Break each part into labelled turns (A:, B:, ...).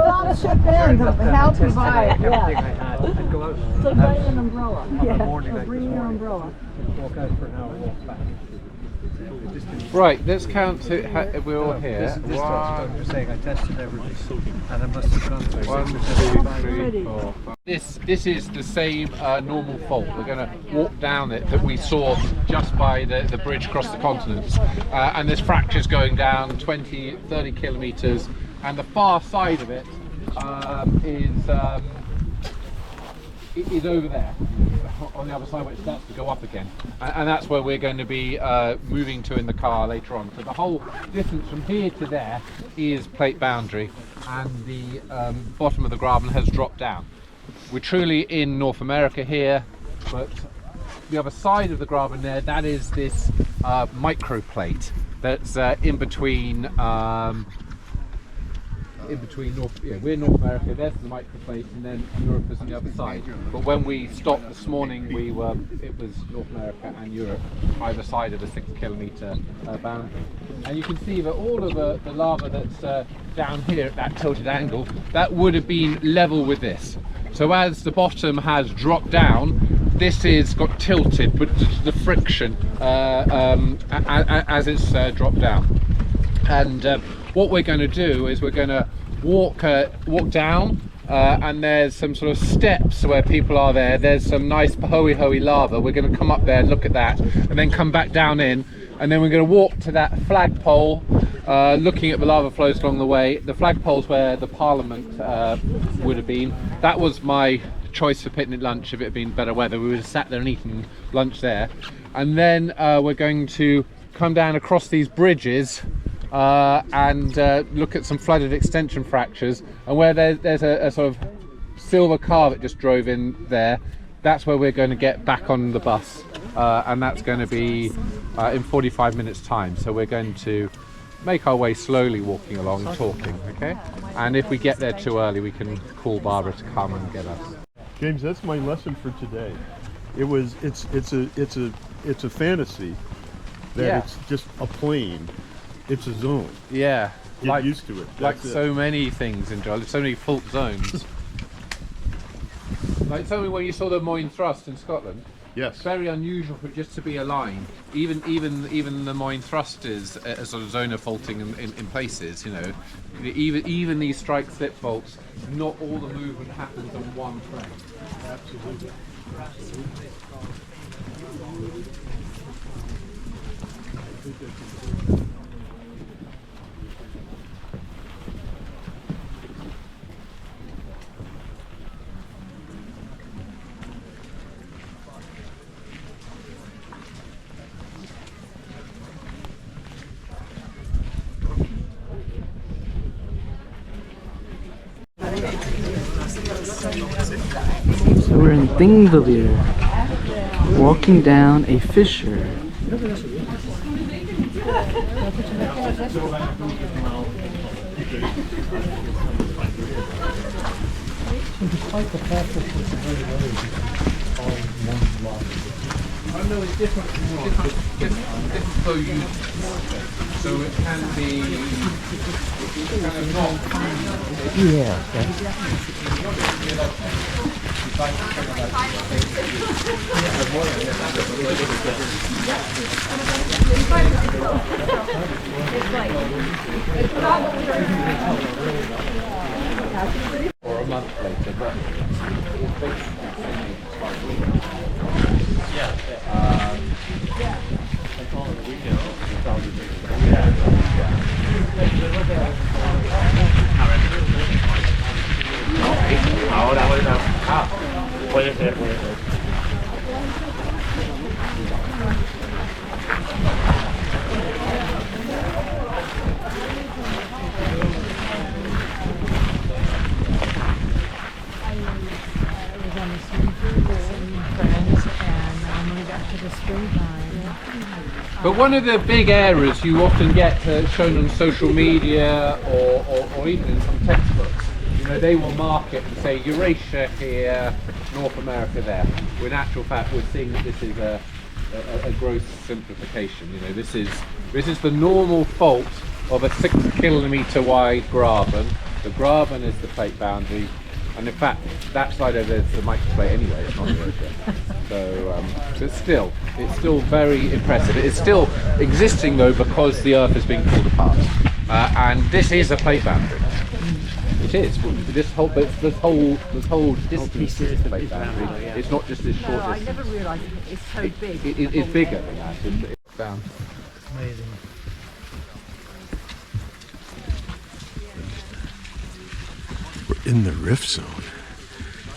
A: I'll chip in to help you buy it.
B: Everything I
A: Yeah.
B: had. I'd go out
A: So buy an umbrella.
B: on the morning. I'd
A: Bring your umbrella.
B: walk out for an hour, walk back.
C: Right, let's count to we're all here.
B: This I'm just saying I tested everything, and I must have gone through
C: 1,
B: 6 or 7
C: 2, 3, 4, 5. This is the same normal fault. We're going to walk down it that we saw just by the bridge across the continents, and there's fractures going down 20, 30 kilometres, and the far side of it is over there on the other side where it starts to go up again, and that's where we're going to be moving to in the car later on. So the whole distance from here to there is plate boundary, and the bottom of the graben has dropped down. We're truly in North America here, but the other side of the graben there, that is this microplate that's in between we're North America, there's the microplate, and then Europe is on the other side. But when we stopped this morning, it was North America and Europe, either side of the 6 kilometre boundary. And you can see that all of the lava that's down here at that tilted angle, that would have been level with this. So as the bottom has dropped down, this is got tilted, but the friction as it's dropped down. And what we're going to do is we're going to walk down, and there's some sort of steps where people are there. There's some nice hoey lava. We're going to come up there and look at that, and then come back down in, and then we're going to walk to that flagpole, looking at the lava flows along the way. The flagpole's where the Parliament would have been. That was my choice for picnic lunch if it had been better weather. We would have sat there and eaten lunch there. And then we're going to come down across these bridges and look at some flooded extension fractures, and where there's a sort of silver car that just drove in there, that's where we're going to get back on the bus, and that's going to be in 45 minutes time. So we're going to make our way slowly, walking along, talking, okay? And if we get there too early, we can call Barbara to come and get us.
D: James, that's my lesson for today. It's a fantasy that it's just a plane. It's a zone.
C: Yeah.
D: Get used to it.
C: Like so many things in geology, so many fault zones. Like tell me when you saw the Moyne Thrust in Scotland.
D: Yes.
C: It's very unusual for it just to be a line. Even the Moyne Thrust is a sort of zone of faulting in places. You know, even these strike slip faults, not all the movement happens on one frame.
D: Absolutely. Absolutely.
E: So we're in Thingvellir, walking down a fissure.
B: Despite the fact that it's a very all one block.
C: Oh no, it's different flow units. So it can be kind of not.
B: Yeah.
C: Or a month later, but it's basically
F: Ahora, puede ser.
C: But one of the big errors you often get shown on social media or even in some textbooks, you know, they will mark it and say Eurasia here, North America there. When in actual fact we're seeing that this is a gross simplification. You know, this is the normal fault of a 6 kilometre wide graben, The graben is the plate boundary, and in fact, that side over there is the microplate anyway. It's not Eurasia. So, so it's still very impressive. It's still existing though because the Earth has been pulled apart, and this is a plate boundary. It is. This whole distance is the plate boundary. It's not just this short
A: I
C: distance.
A: never realised it's so big.
C: It's bigger than that. It's down.
B: Amazing.
D: We're in the rift zone.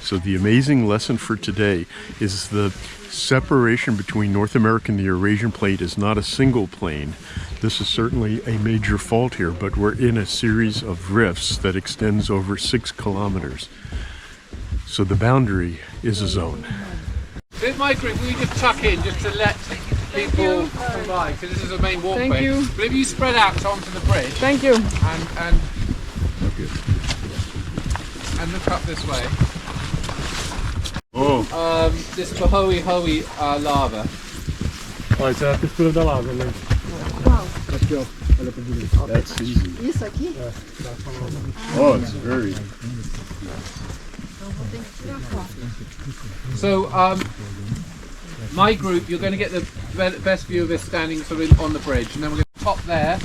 D: So the amazing lesson for today is the separation between North America and the Eurasian plate is not a single plane. This is certainly a major fault here, but we're in a series of rifts that extends over 6 kilometers. So the boundary is a zone.
C: This my group, we just tuck in just to let people come by, because this is a main walkway.
A: Thank you.
C: But if you spread out onto the bridge
A: Thank you.
C: and look up this way.
D: Oh,
C: This Pahoe lava.
B: Oj, så att det skulle dala av eller?
D: that's easy.
A: Isso aqui?
D: Oh, it's very...
C: So, my group, you're going to get the best view of this standing sort of on the bridge, and then we're going to top there,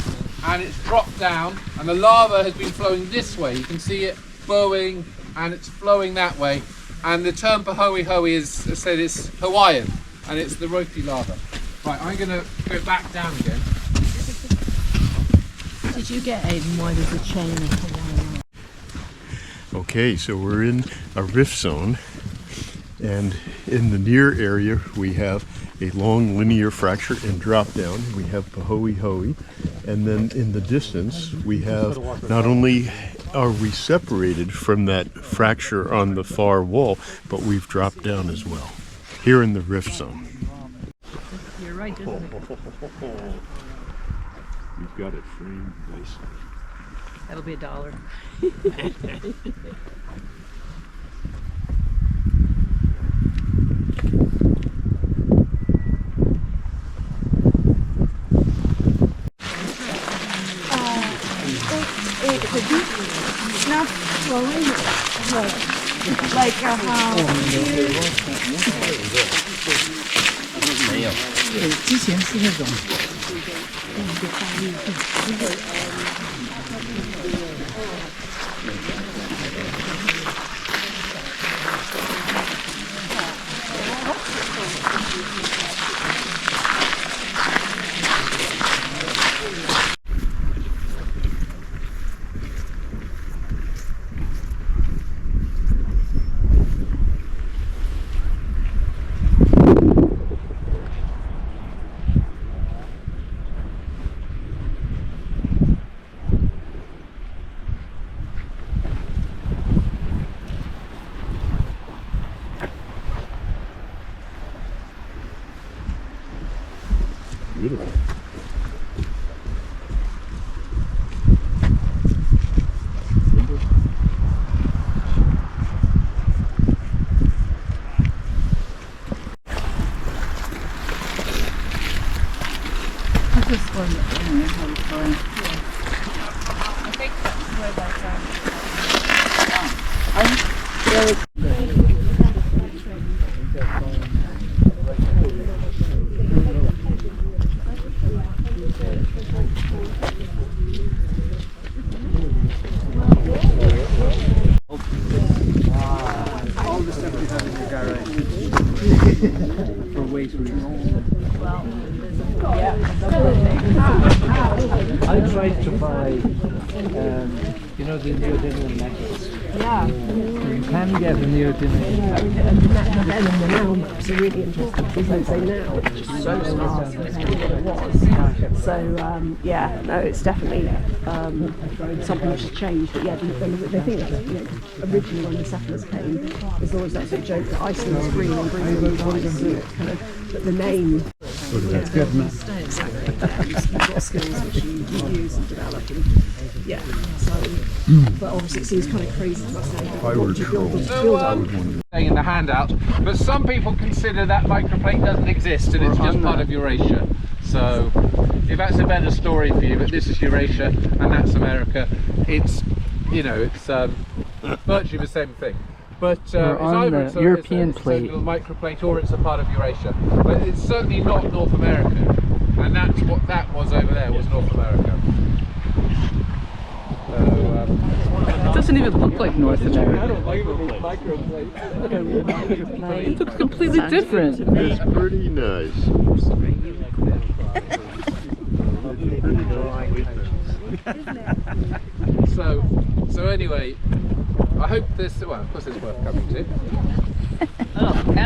C: and it's dropped down, and the lava has been flowing this way. You can see it flowing, and it's flowing that way. And the term Pahoe is, I said, it's Hawaiian, and it's the Roti lava. Right, I'm going to go back down again.
A: Did you get Aiden why there's a chain of Hawaiian?
D: Okay, so we're in a rift zone, and in the near area we have a long linear fracture and drop down. We have Pahoe, and then in the distance we have, not only are we separated from that fracture on the far wall, but we've dropped down as well, here in the rift zone.
A: You're right, isn't it?
D: We've got it framed nicely.
A: That'll be $1. It's not flowing like how
D: Beautiful.
A: this one? I think that's where that's
B: All the stuff you have in your garage. For waste I tried to buy, you know, the neodymium necklace.
A: Yeah.
B: You can get a neodymium.
A: Then and the now maps are really interesting because they say now it's just so smart compared to what it was. So yeah, no, it's definitely something which has changed. But yeah, they think that, you know, originally when the settlers came, there's always that sort of joke that Iceland is green and green is kind of, but the name.
B: That's good, man.
A: Exactly. You've got skills which you use and develop. And, yeah. So, but obviously it seems kind of crazy to us now. What would you build up?
C: Saying in the handout, but some people consider that microplate doesn't exist and it's just part of Eurasia. So, if that's a better story for you, but this is Eurasia and that's America. It's you know, it's virtually the same thing. But
E: We're
C: it's
E: on
C: either
E: the
C: it's a,
E: European
C: it's a
E: plate.
C: little microplate or it's a part of Eurasia. But it's certainly not North American, and that's what that was over there, was North America. So,
E: It doesn't even look like North America.
A: Microplate.
E: It looks completely different.
D: It's pretty nice.
C: so anyway, I hope this, well, of course it's worth coming to.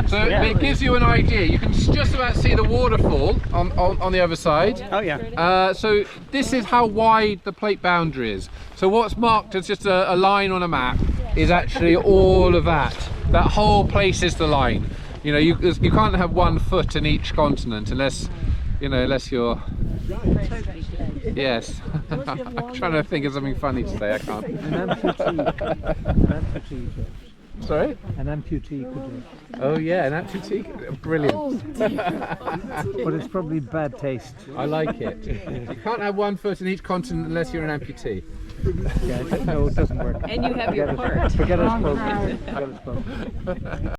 C: So it gives you an idea. You can just about see the waterfall on the other side.
G: Oh yeah.
C: So this is how wide the plate boundary is. So what's marked as just a line on a map is actually all of that. That whole place is the line. You know, you can't have 1 foot in each continent unless, you know, unless you're... Yes. I'm trying to think of something funny to say, I can't.
B: An amputee.
C: Sorry?
B: An amputee could do.
C: Oh yeah, an amputee. Brilliant.
B: But it's probably bad taste.
C: I like it. You can't have 1 foot in each continent unless you're an amputee.
B: Yeah, no, it doesn't work.
A: And you have your heart.
B: Forget I spoke.